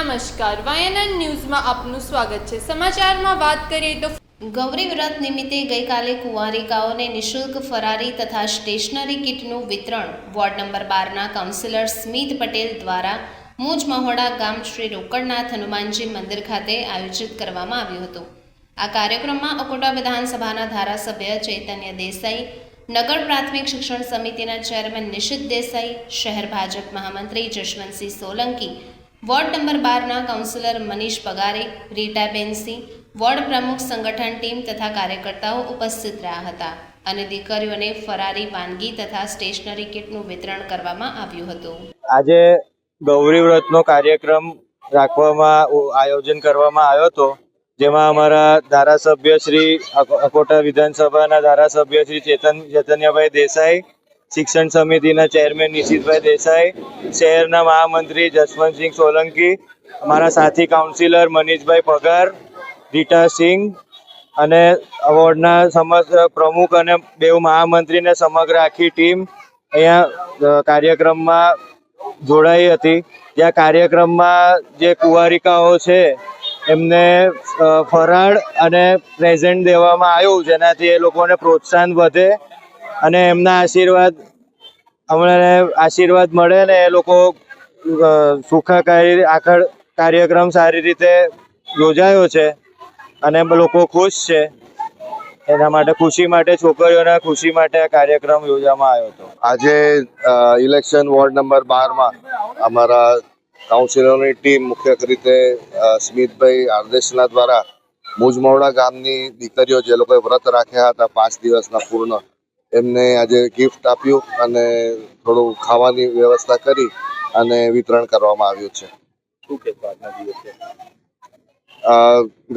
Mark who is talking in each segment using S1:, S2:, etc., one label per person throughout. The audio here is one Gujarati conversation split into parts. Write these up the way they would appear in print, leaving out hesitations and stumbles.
S1: નમસ્કાર, વાયએનએન ન્યૂઝમાં આપનું સ્વાગત છે। સમાચારમાં વાત કરીએ તો ગૌરી વ્રત નિમિત્તે ગઈકાલે કુંવારિકાઓને નિઃશુલ્ક ફરારી તથા સ્ટેશનરી કિટનું વિતરણ વોર્ડ નંબર 12ના કાઉન્સિલર સ્મિત પટેલ દ્વારા મુજ મહોડા ગામ શ્રી રોકડનાથ હનુમાનજી મંદિર ખાતે આયોજિત કરવામાં આવ્યું હતું। આ કાર્યક્રમમાં અકોટા વિધાનસભાના ધારાસભ્ય ચૈતન્ય દેસાઈ, નગર પ્રાથમિક શિક્ષણ સમિતિના ચેરમેન નિશિત દેસાઈ, શહેર ભાજપ મહામંત્રી જશવંતસિંહ સોલંકી, વોર્ડ નંબર 12ના કાઉન્સિલર મનીષ પગારે, રીટાબેન સિંહ, વોર્ડ પ્રમુખ સંગઠન ટીમ તથા કાર્યકર્તાઓ ઉપસ્થિત રહ્યા હતા અને દીકરીઓને ફરારી વાનગી તથા સ્ટેશનરી કિટનું વિતરણ કરવામાં આવ્યું હતું।
S2: આજે ગૌરી વ્રતનો કાર્યક્રમ આયોજન કરવામાં આવ્યો હતો, જેમાં અમારા ધારાસભ્ય શ્રી અકોટા વિધાનસભાના ધારાસભ્ય શ્રી ચૈતન્યભાઈ દેસાઈ, શિક્ષણ સમિતિના ચેરમેન નિશિતભાઈ દેસાઈ, શહેરના મહામંત્રી જશવંતસિંહ સોલંકી, અમારા સાથી કાઉન્સિલર મનીષભાઈ પગાર, રીટા સિંહ અને વોર્ડના સમસ્ત પ્રમુખ અને બે મહામંત્રીને સમગ્ર આખી ટીમ અહીંયા કાર્યક્રમમાં જોડાઈ હતી। જ્યાં કાર્યક્રમમાં જે કુંવારિકાઓ છે એમને ફરાળ અને પ્રેઝન્ટ દેવામાં આવ્યું, જેનાથી એ લોકોને પ્રોત્સાહન વધે અને એમના આશીર્વાદ મળે ને એ લોકો સુખાકારી આખર કાર્યક્રમ સારી રીતે યોજાયો છે અને લોકો ખુશ છે। એના માટે ખુશી માટે, છોકરીઓના ખુશી માટે આ કાર્યક્રમ યોજવામાં આવ્યો હતો।
S3: આજે ઇલેક્શન વોર્ડ નંબર 12માં અમારા કાઉન્સિલરોની ટીમ મુખ્ય રીતે સ્મિતભાઈ આદેશના દ્વારા મુજમોડા ગામની દીકરીઓ જે લોકોએ વ્રત રાખ્યા હતા 5 દિવસના પૂર્ણ, એમને આજે ગિફ્ટ આપ્યું અને થોડું ખાવાની વ્યવસ્થા કરી અને વિતરણ કરવામાં આવ્યું છે।
S2: શું કહેતો આજના દિવસે?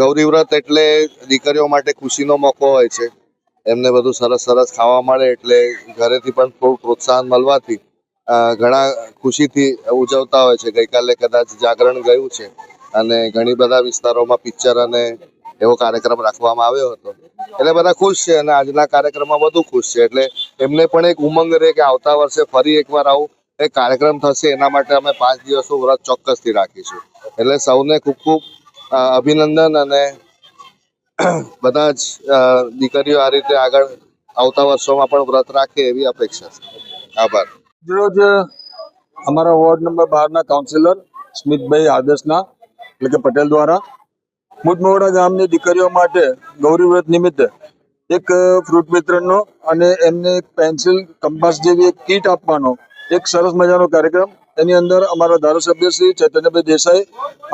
S3: ગૌરી વ્રત એટલે દીકરીઓ માટે ખુશીનો મોકો હોય છે। એમને બધું સરસ સરસ ખાવા મળે એટલે ઘરેથી પણ થોડું પ્રોત્સાહન મળવાથી ઘણા ખુશીથી ઉજવતા હોય છે। ગઈકાલે કદાચ જાગરણ ગયું છે અને ઘણી બધા વિસ્તારોમાં પિક્ચર અને એવો કાર્યક્રમ રાખવામાં આવ્યો હતો, એટલે બધા ખુશ છે અને આજના કાર્યક્રમમાં વધુ ખુશ છે। એટલે એમને પણ એક ઉમંગ રહે કે આવતા વર્ષે ફરી એકવાર આવું એક કાર્યક્રમ થશે, એના માટે અમે 5 દિવસનું વ્રત ચોક્કસથી રાખીશું। એટલે સૌને ખૂબ ખૂબ અભિનંદન અને બધા જ દીકરીઓ આ રીતે આગળ આવતા વર્ષોમાં પણ વ્રત રાખે એવી અપેક્ષા છે। આભાર।
S4: રોજ અમારા વોર્ડ નંબર 12ના કાઉન્સિલર સ્મિતભાઈ આદેશના એટલે કે પટેલ દ્વારા મુજમોડા ગામની દીકરીઓ માટે ગૌરી વ્રત નિમિત્તે એક ફ્રૂટ વિતરણનો અને એમને એક પેન્સિલ કંપાસ જેવી એક કીટ આપવાનો એક સરસ મજાનો કાર્યક્રમ, એની અંદર અમારા ધારાસભ્ય શ્રી ચૈતન્યભાઈ દેસાઈ,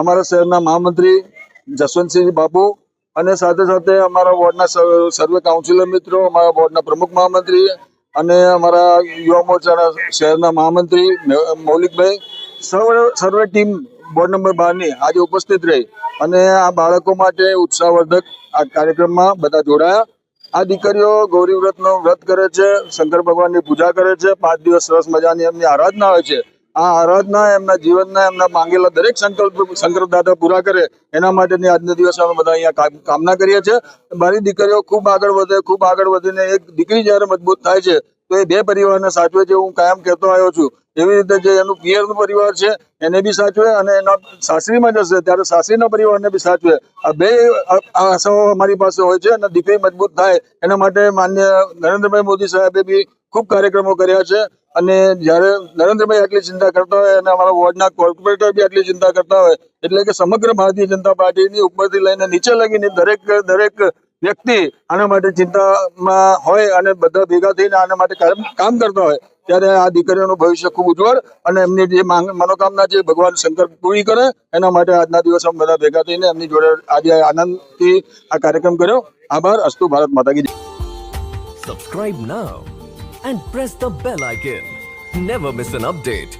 S4: અમારા શહેરના મહામંત્રી જશવંતસિંહ બાપુ અને સાથે સાથે અમારા વોર્ડના સર્વે કાઉન્સિલર મિત્રો, અમારા વોર્ડના પ્રમુખ મહામંત્રી અને અમારા યુવા મોરચાના શહેરના મહામંત્રી મૌલિકભાઈ, સર્વે ટીમ વોર્ડ નંબર 12ની આજે ઉપસ્થિત રહી અને આ બાળકો માટે ઉત્સાહવર્ધક આ કાર્યક્રમમાં બધા જોડાયા। આ દીકરીઓ ગૌરી વ્રતનો વ્રત કરે છે, શંકર ભગવાનની પૂજા કરે છે, 5 દિવસ સરસ મજાની એમની આરાધના હોય છે। આ આરાધના એમના જીવનના એમના માંગેલા દરેક સંકલ્પ શંકર દાદા પૂરા કરે એના માટેની આજના દિવસે અમે બધા અહીંયા કામના કરીએ છીએ। મારી દીકરીઓ ખૂબ આગળ વધે, ખૂબ આગળ વધીને એક દીકરી જ્યારે મજબૂત થાય છે તો એ 2 પરિવારને સાચવે છે, હું કાયમ કહેતો આવ્યો છું। એવી રીતે જે એનું પિયરનું પરિવાર છે એને બી સાચવે અને એના સાસરીમાં જશે ત્યારે સાસરીના પરિવારને બી સાચવે। આ 2 આશાઓ અમારી પાસે હોય છે અને દીકરી મજબૂત થાય એના માટે માન્ય નરેન્દ્રભાઈ મોદી સાહેબે બી ખૂબ કાર્યક્રમો કર્યા છે અને જ્યારે નરેન્દ્રભાઈ આટલી ચિંતા કરતા હોય અને અમારા વોર્ડના કોર્પોરેટર બી આટલી ચિંતા કરતા હોય એટલે કે સમગ્ર ભારતીય જનતા પાર્ટીની ઉપરથી લઈને નીચે લગીને દરેક વ્યક્તિ આના માટે ચિંતામાં હોય અને બધા ભેગા થઈને આના માટે કામ કરતા હોય ત્યારે આ દીકરીઓનું ભવિષ્ય ખૂબ ઉજ્જવળ અને એમની જે મનોકામના છે ભગવાન શંકર પૂરી કરે એના માટે આજના દિવસે અમે બધા ભેગા થઈને એમની જોડે આજે આનંદથી આ કાર્યક્રમ કર્યો। આભાર। અસ્તુ ભારત માતા કી જય।
S5: Subscribe now and press the bell icon. Never miss an update.